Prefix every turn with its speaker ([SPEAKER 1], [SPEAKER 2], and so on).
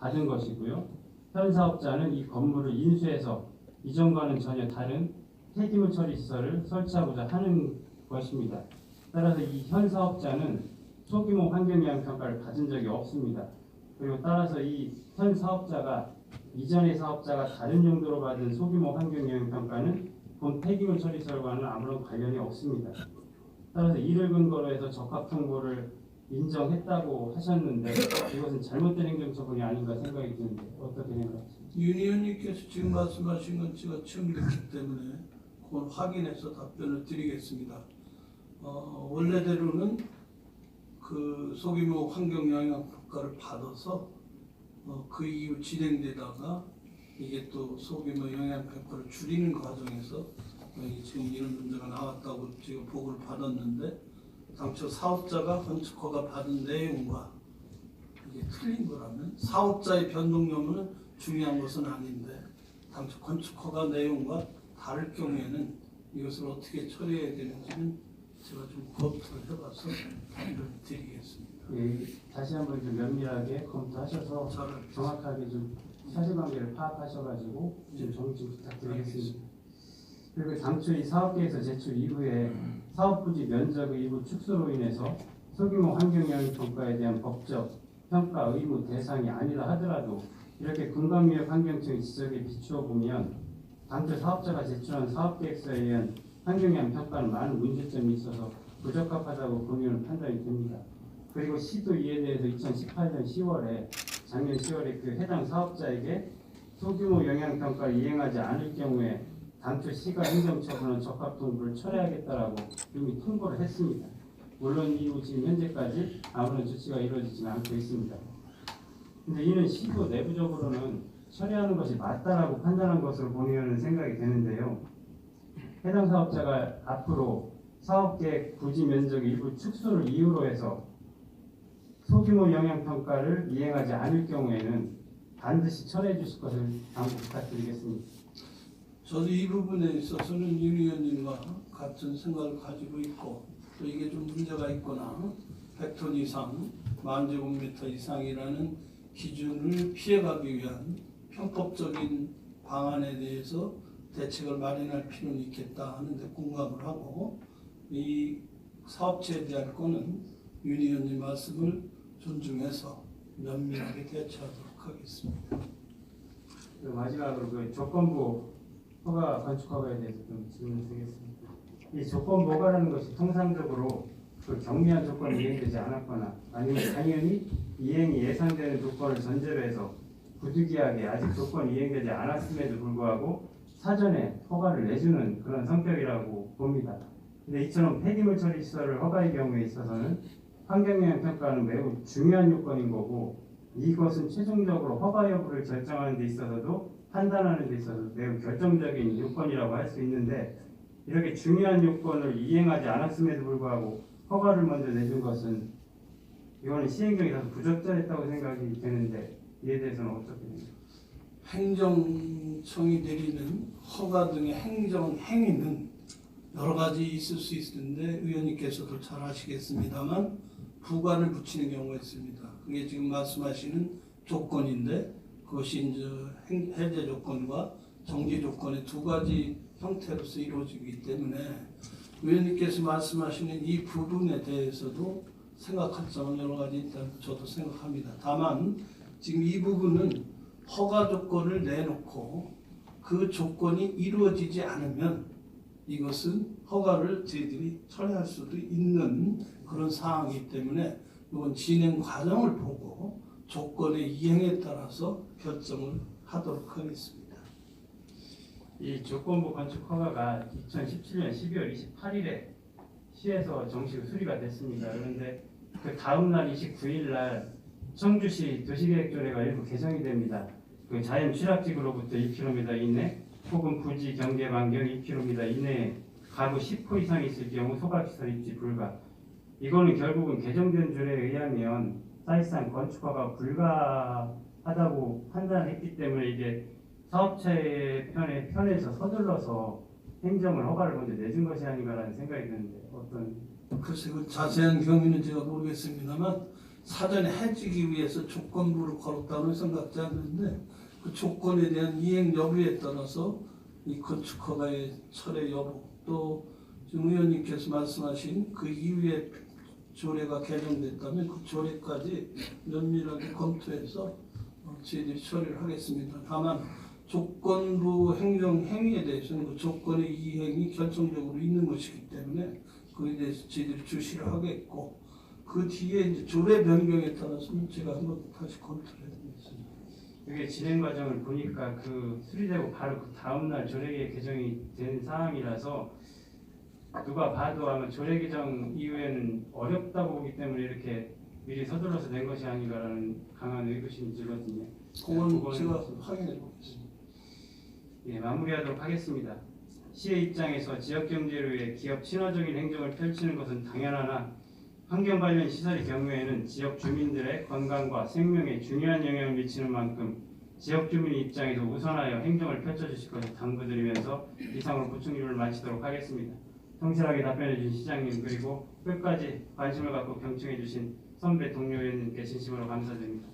[SPEAKER 1] 받은 것이고요. 현 사업자는 이 건물을 인수해서 이전과는 전혀 다른 폐기물 처리 시설을 설치하고자 하는 것입니다. 따라서 이 현 사업자는 소규모 환경영향 평가를 받은 적이 없습니다. 그리고 따라서 이 현 사업자가 이전의 사업자가 다른 용도로 받은 소규모 환경영향 평가는 본 폐기물 처리 시설과는 아무런 관련이 없습니다. 따라서 이를 근거로 해서 적합통보를 인정했다고 하셨는데 이것은 잘못된 행정처분이 아닌가 생각이 드는데 어떻게 생각하십니까?
[SPEAKER 2] 윤 의원님께서 지금 말씀하신 건 제가 처음 읽기 때문에 그걸 확인해서 답변을 드리겠습니다. 원래대로는 그 소규모 환경영향 평가를 받아서 그 이후 진행되다가 이게 또 소규모 영향 평가를 줄이는 과정에서 지금 이런 문제가 나왔다고 지금 보고를 받았는데 당초 사업자가 건축허가 받은 내용과 이게 틀린 거라면 사업자의 변동 여부는 중요한 것은 아닌데 당초 건축허가 내용과 다를 경우에는 이것을 어떻게 처리해야 되는지는 제가 좀 검토를 해봐서 답변을 드리겠습니다.
[SPEAKER 1] 예, 다시 한번 좀 면밀하게 검토하셔서 정확하게 좀 사실관계를 파악하셔가지고 좀 정리 좀 부탁드리겠습니다. 그리고 당초 이 사업계획서 제출 이후에 사업 부지 면적의 일부 축소로 인해서 소규모 환경영향 평가에 대한 법적 평가 의무 대상이 아니라 하더라도 이렇게 금강유역 환경청 지적에 비추어 보면 당초 사업자가 제출한 사업계획서에 의한 환경영향 평가는 많은 문제점이 있어서 부적합하다고 금융은 판단이 됩니다. 그리고 시도 이에 대해서 2018년 10월에 작년 10월에 그 해당 사업자에게 소규모 영향평가를 이행하지 않을 경우에 당초 시가 행정처분은 적합통보를 철회하겠다라고 이미 통보를 했습니다. 물론 이후 지금 현재까지 아무런 조치가 이루어지지는 않고 있습니다. 근데 이는 시도 내부적으로는 처리하는 것이 맞다라고 판단한 것으로 보내는 생각이 되는데요. 해당 사업자가 앞으로 사업계획 부지 면적 일부 축소를 이유로 해서 소규모 영향평가를 이행하지 않을 경우에는 반드시 철회해 주실 것을 당부 부탁드리겠습니다.
[SPEAKER 2] 저도 이 부분에 있어서는 윤 의원님과 같은 생각을 가지고 있고 또 이게 좀 문제가 있거나 100톤 이상, 10,000제곱미터 이상이라는 기준을 피해가기 위한 편법적인 방안에 대해서 대책을 마련할 필요는 있겠다 하는데 공감을 하고 이 사업체에 대한 건은 윤 의원님 말씀을 존중해서 면밀하게 대처하도록 하겠습니다.
[SPEAKER 1] 마지막으로 그 조건부 허가 건축 허가에 대해서 좀 질문을 드리겠습니다. 이 조건부 허가라는 것이 통상적으로 그 경미한 조건이 이행되지 않았거나 아니면 당연히 이행이 예상되는 조건을 전제로 해서 부득이하게 아직 조건이 이행되지 않았음에도 불구하고 사전에 허가를 내주는 그런 성격이라고 봅니다. 근데 이처럼 폐기물 처리 시설을 허가의 경우에 있어서는 환경영향 평가는 매우 중요한 요건인 거고 이것은 최종적으로 허가 여부를 결정하는 데 있어서도 판단하는 데 있어서 매우 결정적인 요건이라고 할 수 있는데 이렇게 중요한 요건을 이행하지 않았음에도 불구하고 허가를 먼저 내준 것은 이거는 시행령이 다소 부적절했다고 생각이 되는데 이에 대해서는 어떻게 됩니까?
[SPEAKER 2] 행정청이 내리는 허가 등의 행정 행위는 여러 가지 있을 수 있는데 의원님께서도 잘 아시겠습니다만 부관을 붙이는 경우가 있습니다. 그게 지금 말씀하시는 조건인데 그것이 이제 해제 조건과 정지 조건의 두 가지 형태로서 이루어지기 때문에 의원님께서 말씀하시는 이 부분에 대해서도 생각할 점은 여러 가지 있다고 저도 생각합니다. 다만 지금 이 부분은 허가 조건을 내놓고 그 조건이 이루어지지 않으면 이것은 허가를 저희들이 철회할 수도 있는 그런 상황이기 때문에 이건 진행 과정을 보고 조건의 이행에 따라서 결정을 하도록 하겠습니다.
[SPEAKER 1] 이 조건부 건축 허가가 2017년 12월 28일에 시에서 정식 수리가 됐습니다. 그런데 그 다음 날 29일 날 청주시 도시계획조례가 일부 개정이 됩니다. 그 자연 취락지구로부터 2km 이내 혹은 부지 경계 반경 2km 이내에 가구 10호 이상이 있을 경우 소각시설 입지 불가. 이거는 결국은 개정된 조례에 의하면 사실상 건축허가 불가하다고 판단했기 때문에 이게 사업체의 편에서 서둘러서 행정을 허가를 먼저 내준 것이 아닌가라는 생각이 드는데 어떤?
[SPEAKER 2] 글쎄 그 자세한 경위는 제가 모르겠습니다만 사전에 해지기 위해서 조건부를 걸었다고 생각지 않는데 그 조건에 대한 이행 여부에 따라서 이 건축 허가의 철회 여부 또 지금 의원님께서 말씀하신 그 이후에 조례가 개정됐다면 그 조례까지 면밀하게 검토해서 저희들이 처리를 하겠습니다. 다만 조건부 행정 행위에 대해서는 그 조건의 이행이 결정적으로 있는 것이기 때문에 그에 대해서 저희들이 주시를 하겠고 그 뒤에 이제 조례 변경에 따라서는 제가 한번 다시 검토를 해드리겠습니다.
[SPEAKER 1] 이게 진행 과정을 보니까 그 수리되고 바로 그 다음날 조례계 개정이 된 상황이라서 누가 봐도 아마 조례 개정 이후에는 어렵다고 보기 때문에 이렇게 미리 서둘러서 낸 것이 아닌가라는 강한 의구심이 들거든요.
[SPEAKER 2] 그건 제가 확인해 보겠습니다.
[SPEAKER 1] 예, 마무리하도록 하겠습니다. 시의 입장에서 지역 경제를 위해 기업 친화적인 행정을 펼치는 것은 당연하나 환경 관련 시설의 경우에는 지역 주민들의 건강과 생명에 중요한 영향을 미치는 만큼 지역 주민의 입장에서 우선하여 행정을 펼쳐주실 것을 당부드리면서 이상으로 보충질문을 마치도록 하겠습니다. 성실하게 답변해 주신 시장님 그리고 끝까지 관심을 갖고 경청해 주신 선배 동료 의원님께 진심으로 감사드립니다.